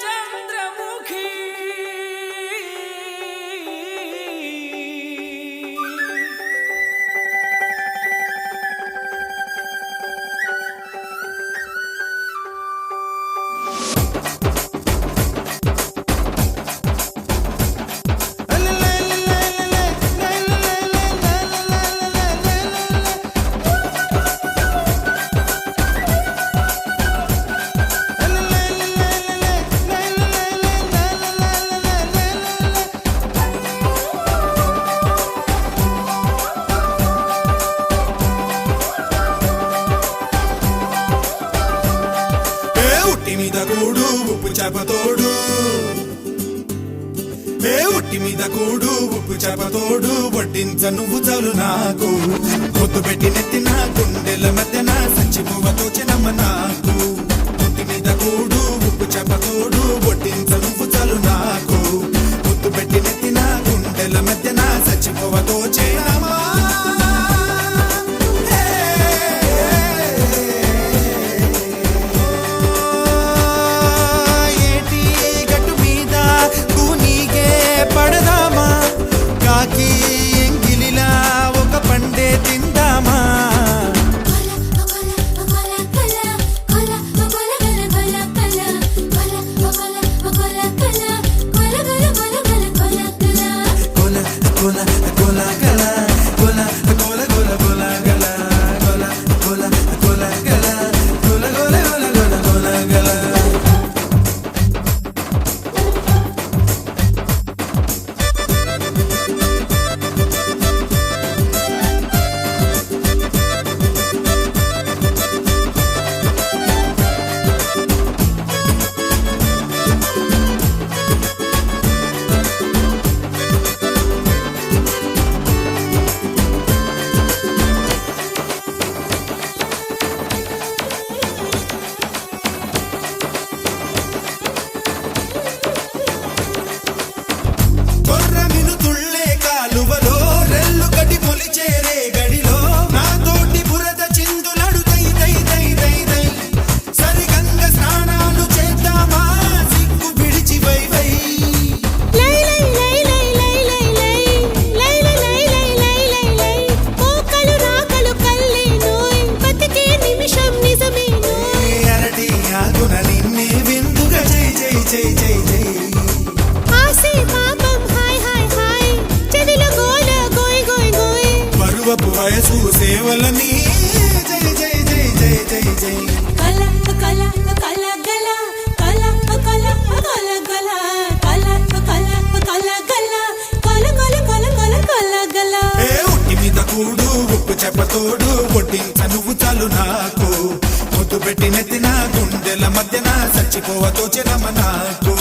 చంద్రముఖి మీద కూడు ఉప్పు చేపతోడు ఉట్టి మీద కూడు ఉప్పు చేపతోడు వడ్డించ నువ్వు చాలు నాకు పొద్దు పెట్టి నెత్తిన గుండెల మధ్యన సంచిపువ్వతో చినమ్మ నాకు ఉట్టి మీద కూడు ఉప్పు చేపతోడు వడ్డించ నువ్వు చాలు నాకు పొద్దు పెట్టి నెత్తిన గుండెల మధ్యన సంచిపువ్వతో చినమ్మ వయసు సేవలని జై జై జై జై జై జై కల కల కల గల కల కల కల గల కల కల కల గల కల కల కల కల కల గల ఉట్టి మీద కూడు ఉప్పు చెప్పతోడు వడ్డించ నువ్వు చాలు నాకు ముద్దు పెట్టి నెత్తిన గుండెల మధ్యన చచ్చిపోవతో చిరమ నాకు